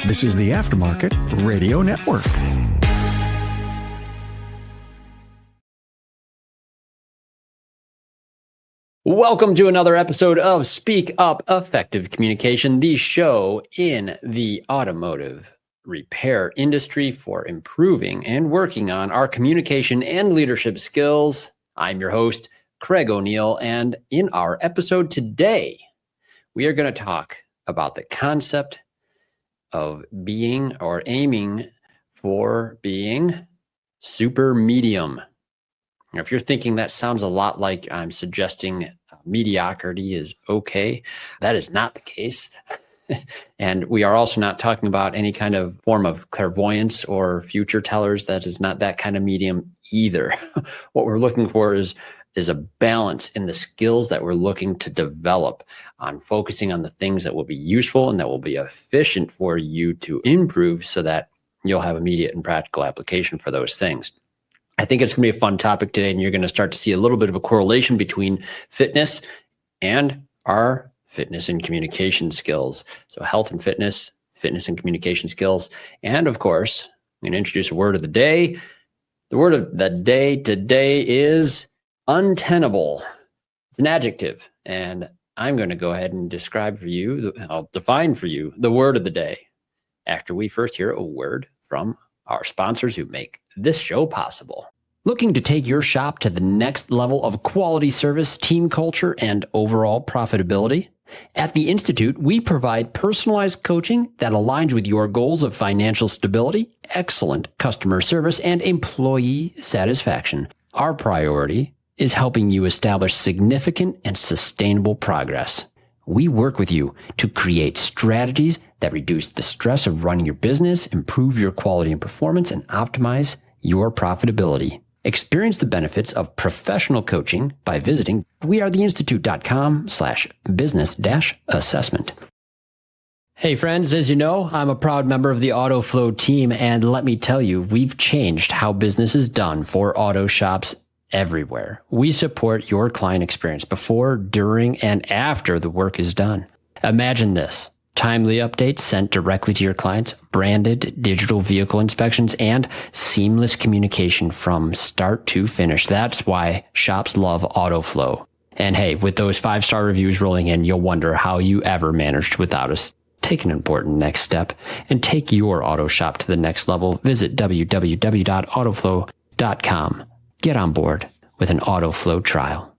This is the Aftermarket Radio Network. Welcome to another episode of Speak Up Effective Communication, the show in the automotive repair industry for improving and working on our communication and leadership skills. I'm your host, Craig O'Neill, and in our episode today, we are going to talk about the concept of being or aiming for being super medium. Now, if you're thinking that sounds a lot like I'm suggesting mediocrity is okay, that is not the case. And we are also not talking about any kind of form of clairvoyance or future tellers. That is not that kind of medium either. What we're looking for is a balance in the skills that we're looking to develop on focusing on the things that will be useful and that will be efficient for you to improve so that you'll have immediate and practical application for those things. I think it's going to be a fun topic today, and you're going to start to see a little bit of a correlation between fitness and our fitness and communication skills. So health and fitness and communication skills. And of course, I'm going to introduce a word of the day. The word of the day today is untenable. It's an adjective, and I'm going to go ahead and I'll define for you the word of the day after we first hear a word from our sponsors who make this show possible. Looking to take your shop to the next level of quality service, team culture, and overall profitability? At the Institute, we provide personalized coaching that aligns with your goals of financial stability, excellent customer service, and employee satisfaction. Our priority is helping you establish significant and sustainable progress. We work with you to create strategies that reduce the stress of running your business, improve your quality and performance, and optimize your profitability. Experience the benefits of professional coaching by visiting wearetheinstitute.com/business-assessment. Hey friends, as you know, I'm a proud member of the AutoFlow team, and let me tell you, we've changed how business is done for auto shops everywhere. We support your client experience before, during, and after the work is done. Imagine this: timely updates sent directly to your clients, branded digital vehicle inspections, and seamless communication from start to finish. That's why shops love AutoFlow. And hey, with those 5-star reviews rolling in, you'll wonder how you ever managed without us. Take an important next step and take your auto shop to the next level. Visit www.autoflow.com. Get on board with an AutoFlow trial.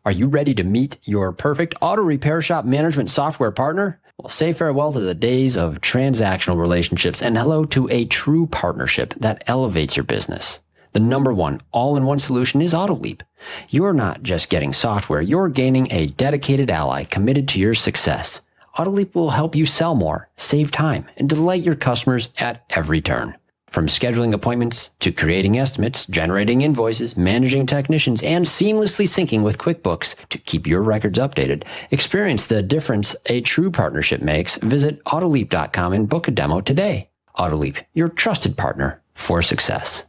Are you ready to meet your perfect auto repair shop management software partner? Well, say farewell to the days of transactional relationships and hello to a true partnership that elevates your business. The number one all-in-one solution is AutoLeap. You're not just getting software, you're gaining a dedicated ally committed to your success. AutoLeap will help you sell more, save time, and delight your customers at every turn. From scheduling appointments to creating estimates, generating invoices, managing technicians, and seamlessly syncing with QuickBooks to keep your records updated. Experience the difference a true partnership makes. Visit AutoLeap.com and book a demo today. AutoLeap, your trusted partner for success.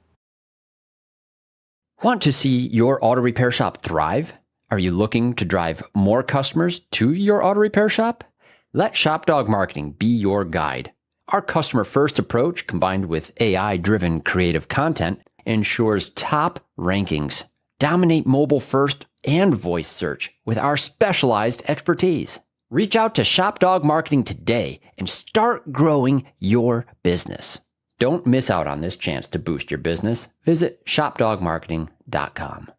Want to see your auto repair shop thrive? Are you looking to drive more customers to your auto repair shop? Let ShopDog Marketing be your guide. Our customer-first approach, combined with AI-driven creative content, ensures top rankings. Dominate mobile-first and voice search with our specialized expertise. Reach out to ShopDog Marketing today and start growing your business. Don't miss out on this chance to boost your business. Visit shopdogmarketing.com.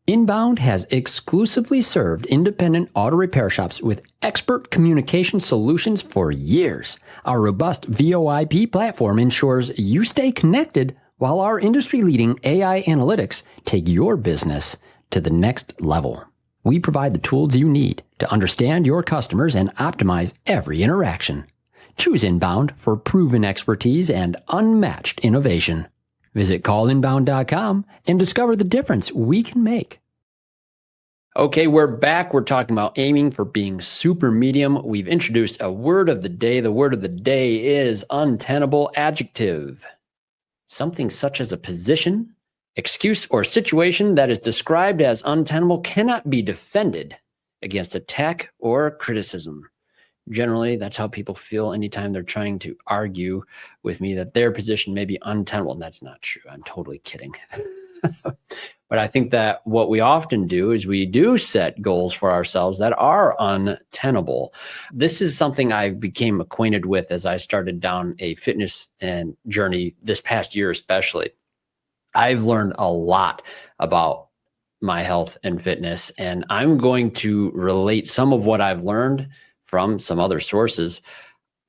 Inbound has exclusively served independent auto repair shops with expert communication solutions for years. Our robust VoIP platform ensures you stay connected while our industry-leading AI analytics take your business to the next level. We provide the tools you need to understand your customers and optimize every interaction. Choose Inbound for proven expertise and unmatched innovation. Visit callinbound.com and discover the difference we can make. Okay, we're back. We're talking about aiming for being super medium. We've introduced a word of the day. The word of the day is untenable adjective. Something such as a position, excuse, or situation that is described as untenable cannot be defended against attack or criticism. Generally, that's how people feel anytime they're trying to argue with me that their position may be untenable. And that's not true. I'm totally kidding. But I think that what we often do is we do set goals for ourselves that are untenable. This is something I became acquainted with as I started down a fitness and journey this past year, especially. I've learned a lot about my health and fitness, and I'm going to relate some of what I've learned from some other sources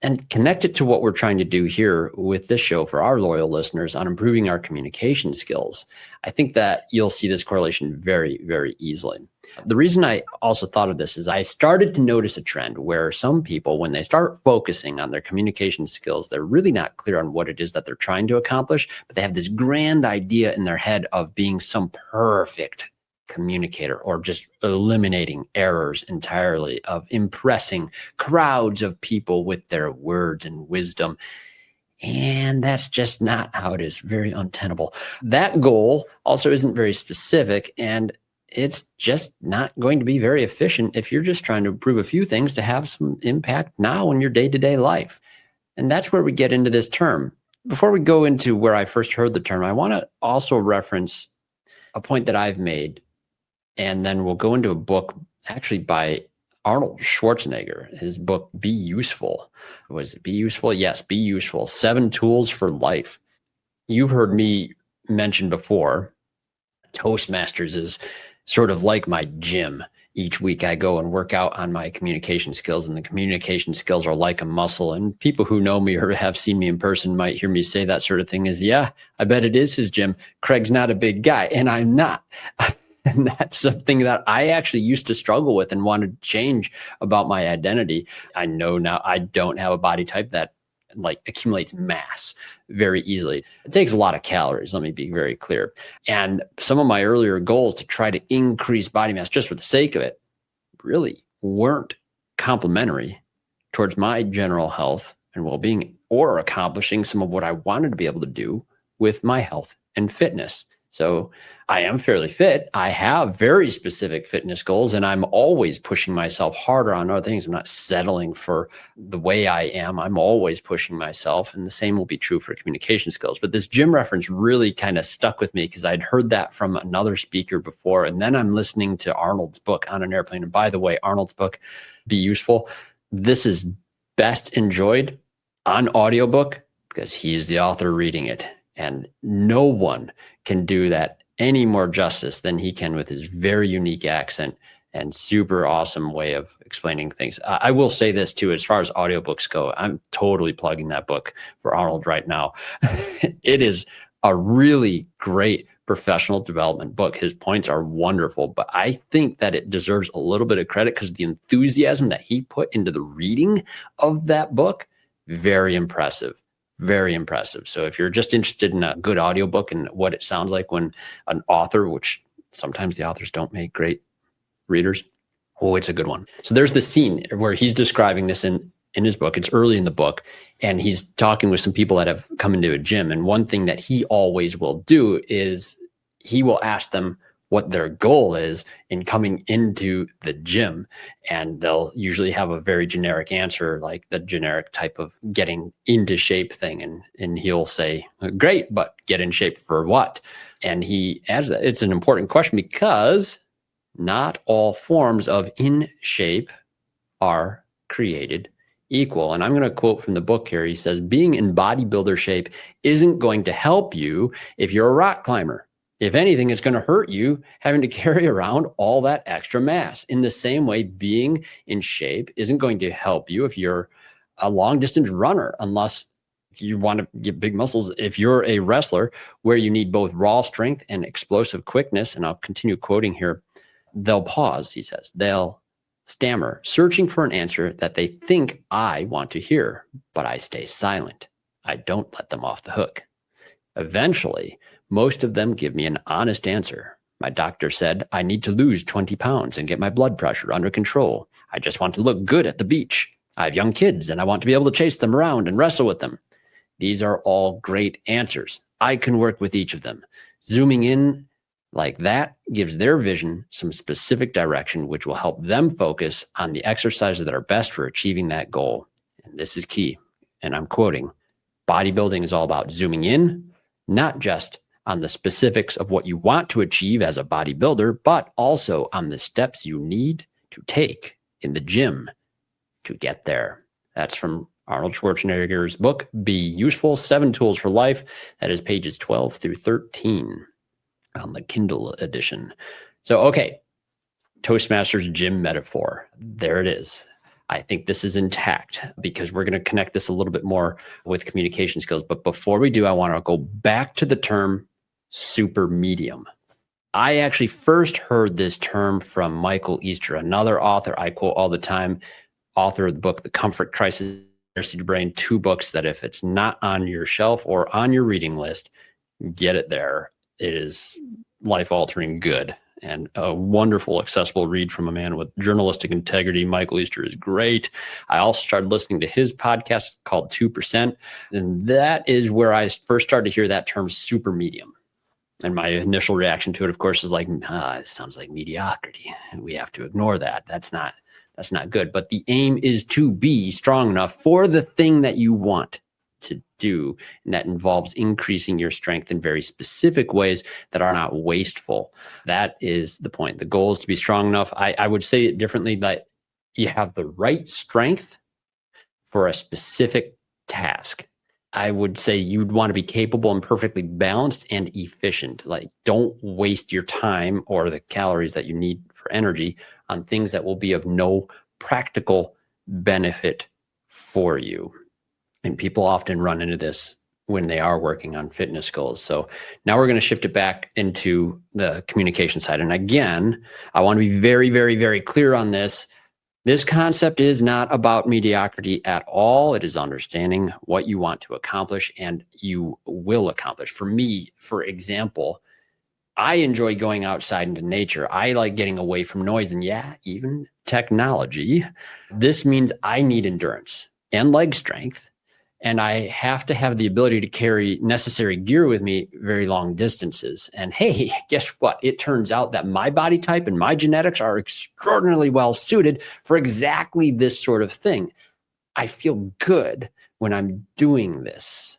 and connect it to what we're trying to do here with this show for our loyal listeners on improving our communication skills. I think that you'll see this correlation very, very easily. The reason I also thought of this is I started to notice a trend where some people, when they start focusing on their communication skills, they're really not clear on what it is that they're trying to accomplish, but they have this grand idea in their head of being some perfect communicator or just eliminating errors entirely, of impressing crowds of people with their words and wisdom. And that's just not how it is. Very untenable. That goal also isn't very specific, and it's just not going to be very efficient if you're just trying to improve a few things to have some impact now in your day-to-day life. And that's where we get into this term. Before we go into where I first heard the term, I want to also reference a point that I've made, and then we'll go into a book actually by Arnold Schwarzenegger. His book, Be Useful. Was it Be Useful? Yes, Be Useful. 7 Tools for Life. You've heard me mention before, Toastmasters is sort of like my gym. Each week I go and work out on my communication skills, and the communication skills are like a muscle. And people who know me or have seen me in person might hear me say that sort of thing is, yeah, I bet it is his gym. Craig's not a big guy, and I'm not. And that's something that I actually used to struggle with and wanted to change about my identity. I know now I don't have a body type that like accumulates mass very easily. It takes a lot of calories, let me be very clear. And some of my earlier goals to try to increase body mass just for the sake of it really weren't complementary towards my general health and well-being, or accomplishing some of what I wanted to be able to do with my health and fitness. So I am fairly fit. I have very specific fitness goals, and I'm always pushing myself harder on other things. I'm not settling for the way I am. I'm always pushing myself, and the same will be true for communication skills. But this gym reference really kind of stuck with me because I'd heard that from another speaker before, and then I'm listening to Arnold's book on an airplane. And by the way, Arnold's book, Be Useful, this is best enjoyed on audiobook because he is the author reading it. And no one can do that any more justice than he can with his very unique accent and super awesome way of explaining things. I will say this too, as far as audiobooks go, I'm totally plugging that book for Arnold right now. It is a really great professional development book. His points are wonderful, but I think that it deserves a little bit of credit because the enthusiasm that he put into the reading of that book, very impressive. Very impressive. So if you're just interested in a good audiobook and what it sounds like when an author, which sometimes the authors don't make great readers, oh, it's a good one. So there's the scene where he's describing this in his book. It's early in the book, and he's talking with some people that have come into a gym. And one thing that he always will do is he will ask them what their goal is in coming into the gym. And they'll usually have a very generic answer, like the generic type of getting into shape thing. And he'll say, great, but get in shape for what? And he adds that it's an important question because not all forms of in shape are created equal. And I'm going to quote from the book here. He says, being in bodybuilder shape isn't going to help you if you're a rock climber. If anything, it's going to hurt you having to carry around all that extra mass. In the same way, being in shape isn't going to help you if you're a long distance runner, unless you want to get big muscles. If you're a wrestler where you need both raw strength and explosive quickness, and I'll continue quoting here, they'll pause, he says. They'll stammer, searching for an answer that they think I want to hear, but I stay silent. I don't let them off the hook. Eventually, most of them give me an honest answer. My doctor said I need to lose 20 pounds and get my blood pressure under control. I just want to look good at the beach. I have young kids and I want to be able to chase them around and wrestle with them. These are all great answers. I can work with each of them. Zooming in, Like that gives their vision some specific direction, which will help them focus on the exercises that are best for achieving that goal. And this is key. And I'm quoting, bodybuilding is all about zooming in, not just on the specifics of what you want to achieve as a bodybuilder, but also on the steps you need to take in the gym to get there. That's from Arnold Schwarzenegger's book, Be Useful, 7 Tools for Life. That is pages 12 through 13 on the Kindle edition. So, okay, Toastmasters gym metaphor. There it is. I think this is intact because we're going to connect this a little bit more with communication skills. But before we do, I want to go back to the term supermedium. I actually first heard this term from Michael Easter, another author I quote all the time, author of the book, The Comfort Crisis, Energy to Brain, 2 books that if it's not on your shelf or on your reading list, get it there. It is life-altering good and a wonderful, accessible read from a man with journalistic integrity. Michael Easter is great. I also started listening to his podcast called 2%, and that is where I first started to hear that term supermedium. And my initial reaction to it, of course, is like, it sounds like mediocrity. We have to ignore that. That's not good. But the aim is to be strong enough for the thing that you want to do. And that involves increasing your strength in very specific ways that are not wasteful. That is the point. The goal is to be strong enough. I would say it differently, that you have the right strength for a specific task. I would say you'd want to be capable and perfectly balanced and efficient. Like, don't waste your time or the calories that you need for energy on things that will be of no practical benefit for you. And people often run into this when they are working on fitness goals. So now we're going to shift it back into the communication side. And again, I want to be very, very, very clear on this. This concept is not about mediocrity at all. It is understanding what you want to accomplish and you will accomplish. For me, for example, I enjoy going outside into nature. I like getting away from noise and even technology. This means I need endurance and leg strength. And I have to have the ability to carry necessary gear with me very long distances. And hey, guess what? It turns out that my body type and my genetics are extraordinarily well suited for exactly this sort of thing. I feel good when I'm doing this.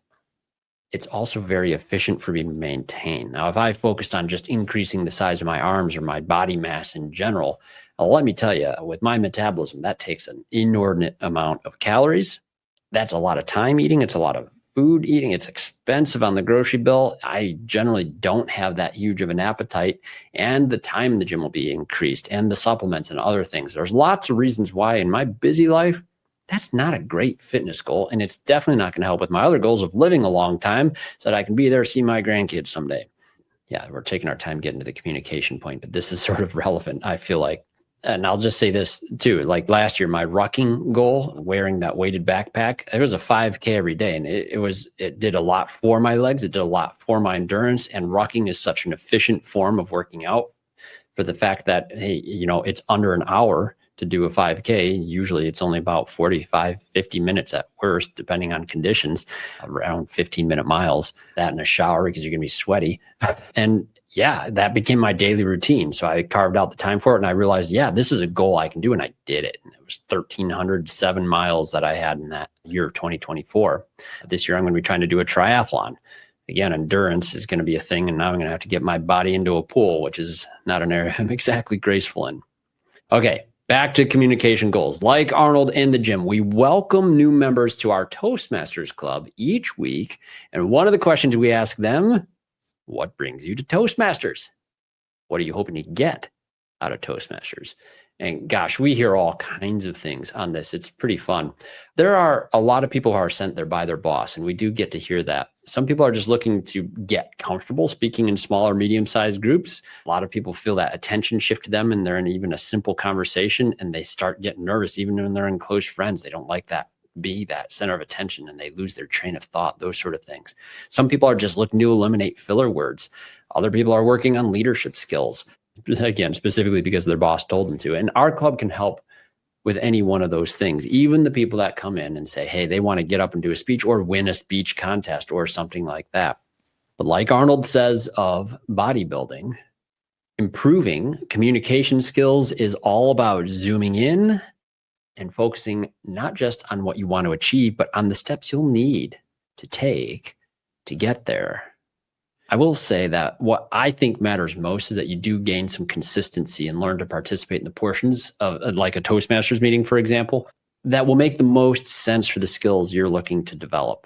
It's also very efficient for me to maintain. Now, if I focused on just increasing the size of my arms or my body mass in general, let me tell you, with my metabolism, that takes an inordinate amount of calories. That's a lot of time eating. It's a lot of food eating. It's expensive on the grocery bill. I generally don't have that huge of an appetite, and the time in the gym will be increased, and the supplements and other things. There's lots of reasons why in my busy life, that's not a great fitness goal. And it's definitely not going to help with my other goals of living a long time so that I can be there, see my grandkids someday. Yeah, we're taking our time getting to the communication point, but this is sort of relevant, I feel like. And I'll just say this too, like last year, my rucking goal, wearing that weighted backpack, it was a 5K every day. And it did a lot for my legs. It did a lot for my endurance. And rucking is such an efficient form of working out, for the fact that, hey, it's under an hour to do a 5K. Usually it's only about 45, 50 minutes at worst, depending on conditions, around 15-minute miles, that in a shower because you're going to be sweaty. And yeah, that became my daily routine. So I carved out the time for it, and I realized, this is a goal I can do. And I did it. And it was 1,307 miles that I had in that year of 2024. This year, I'm going to be trying to do a triathlon. Again, endurance is going to be a thing. And now I'm going to have to get my body into a pool, which is not an area I'm exactly graceful in. Okay, back to communication goals. Like Arnold and the gym, we welcome new members to our Toastmasters Club each week. And one of the questions we ask them, what brings you to Toastmasters? What are you hoping to get out of Toastmasters? And gosh, we hear all kinds of things on this. It's pretty fun. There are a lot of people who are sent there by their boss, and we do get to hear that. Some people are just looking to get comfortable speaking in smaller, medium-sized groups. A lot of people feel that attention shift to them, and they're in even a simple conversation, and they start getting nervous even when they're in close friends. They don't like that. Be that center of attention, and they lose their train of thought, those sort of things. Some people are just looking to eliminate filler words. Other people are working on leadership skills, again, specifically because their boss told them to. And our club can help with any one of those things. Even the people that come in and say, hey, they want to get up and do a speech or win a speech contest or something like that. But like Arnold says of bodybuilding, Improving communication skills is all about zooming in and focusing not just on what you want to achieve, but on the steps you'll need to take to get there. I will say that what I think matters most is that you do gain some consistency and learn to participate in the portions of like a Toastmasters meeting, for example, that will make the most sense for the skills you're looking to develop.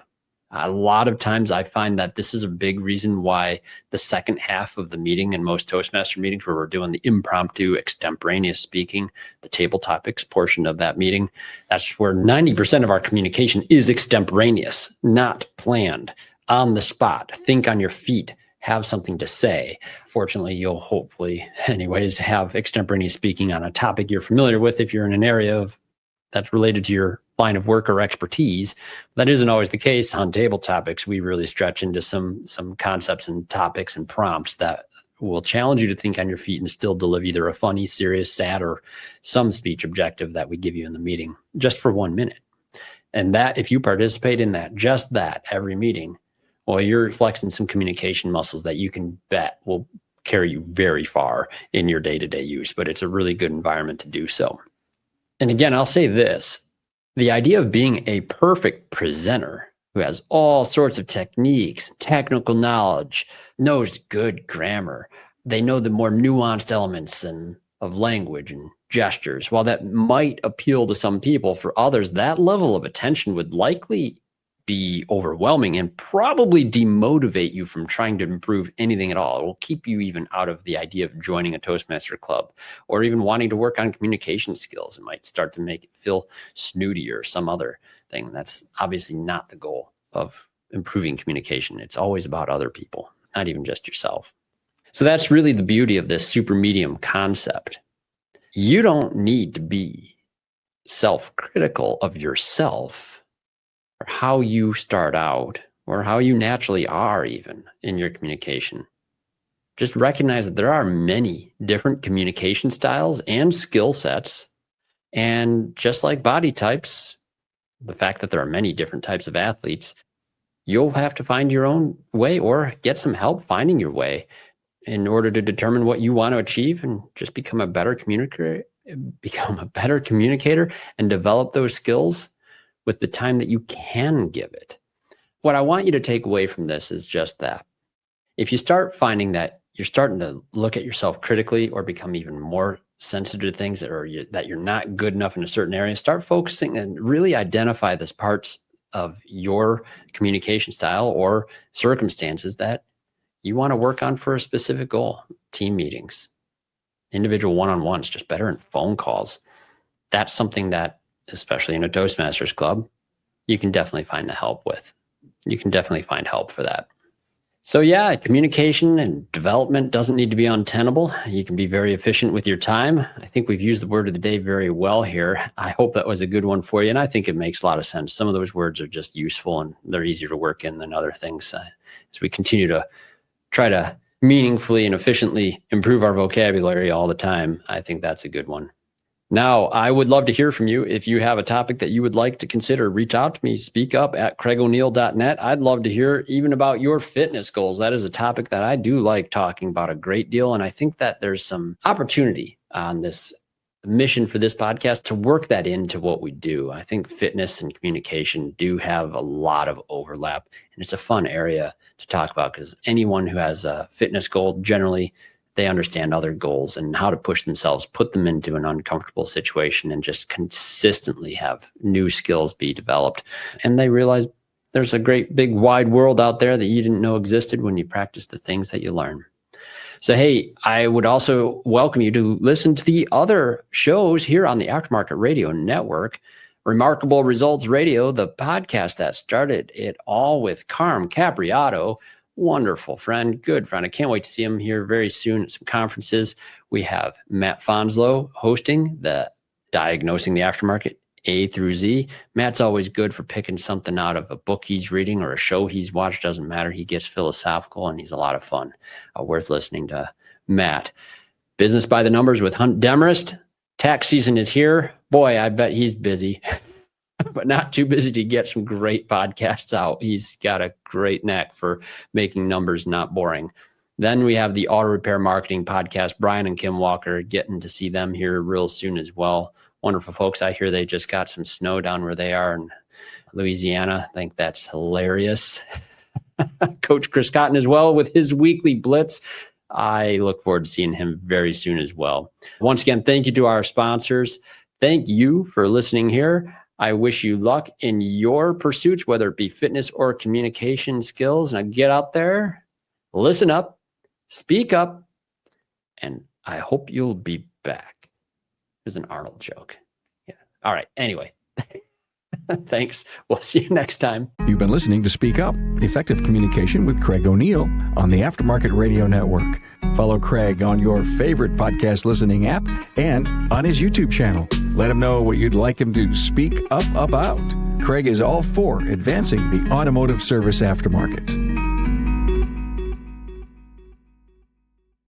A lot of times I find that this is a big reason why the second half of the meeting in most Toastmaster meetings, where we're doing the impromptu extemporaneous speaking, the table topics portion of that meeting, that's where 90% of our communication is extemporaneous, not planned, on the spot. Think on your feet, have something to say. Fortunately, you'll hopefully anyways have extemporaneous speaking on a topic you're familiar with if you're in an area that's related to your line of work or expertise. That isn't always the case on table topics. We really stretch into some concepts and topics and prompts that will challenge you to think on your feet and still deliver either a funny, serious, sad, or some speech objective that we give you in the meeting just for 1 minute. And that, if you participate in that, just that every meeting, well, you're flexing some communication muscles that you can bet will carry you very far in your day-to-day use, but it's a really good environment to do so. And again, I'll say this, the idea of being a perfect presenter who has all sorts of techniques, technical knowledge, knows good grammar, they know the more nuanced elements of language and gestures. While that might appeal to some people, for others, that level of attention would likely be overwhelming and probably demotivate you from trying to improve anything at all. It will keep you even out of the idea of joining a Toastmaster club or even wanting to work on communication skills. It might start to make it feel snooty or some other thing. That's obviously not the goal of improving communication. It's always about other people, not even just yourself. So that's really the beauty of this Supermedium concept. You don't need to be self-critical of yourself or how you start out or how you naturally are even in your communication. Just recognize that there are many different communication styles and skill sets. And just like body types, the fact that there are many different types of athletes, you'll have to find your own way or get some help finding your way in order to determine what you want to achieve and just become a better communicator and develop those skills with the time that you can give it. What I want you to take away from this is just that. If you start finding that you're starting to look at yourself critically or become even more sensitive to things that you're not good enough in a certain area, start focusing and really identify the parts of your communication style or circumstances that you want to work on for a specific goal. Team meetings, individual one-on-ones, just better in phone calls. That's something that, especially in a Toastmasters club, you can definitely find the help with. You can definitely find help for that. So yeah, communication and development doesn't need to be untenable. You can be very efficient with your time. I think we've used the word of the day very well here. I hope that was a good one for you. And I think it makes a lot of sense. Some of those words are just useful and they're easier to work in than other things. As we continue to try to meaningfully and efficiently improve our vocabulary all the time, I think that's a good one. Now, I would love to hear from you. If you have a topic that you would like to consider, reach out to me, speak up at craigoneal.net. I'd love to hear even about your fitness goals. That is a topic that I do like talking about a great deal. And I think that there's some opportunity on this mission for this podcast to work that into what we do. I think fitness and communication do have a lot of overlap, and it's a fun area to talk about because anyone who has a fitness goal, generally, they understand other goals and how to push themselves, put them into an uncomfortable situation, and just consistently have new skills be developed. And they realize there's a great big wide world out there that you didn't know existed when you practice the things that you learn. So, hey, I would also welcome you to listen to the other shows here on the Aftermarket Radio Network. Remarkable Results Radio, the podcast that started it all with Carm Capriato. Wonderful friend, good friend. I can't wait to see him here very soon at some conferences. We have Matt Fonslow hosting the Diagnosing the Aftermarket A through Z. Matt's always good for picking something out of a book he's reading or a show he's watched. Doesn't matter. He gets philosophical and he's a lot of fun. Worth listening to Matt. Business by the Numbers with Hunt Demarest. Tax season is here. Boy, I bet he's busy. But not too busy to get some great podcasts out. He's got a great knack for making numbers not boring. Then we have the Auto Repair Marketing Podcast, Brian and Kim Walker, getting to see them here real soon as well. Wonderful folks. I hear they just got some snow down where they are in Louisiana. I think that's hilarious. Coach Chris Cotton as well with his weekly blitz. I look forward to seeing him very soon as well. Once again, thank you to our sponsors. Thank you for listening here. I wish you luck in your pursuits, whether it be fitness or communication skills. Now get out there, listen up, speak up, and I hope you'll be back. There's an Arnold joke. Yeah. All right. Anyway, thanks. We'll see you next time. You've been listening to Speak Up, Effective Communication with Craig O'Neill on the Aftermarket Radio Network. Follow Craig on your favorite podcast listening app and on his YouTube channel. Let him know what you'd like him to speak up about. Craig is all for advancing the automotive service aftermarket.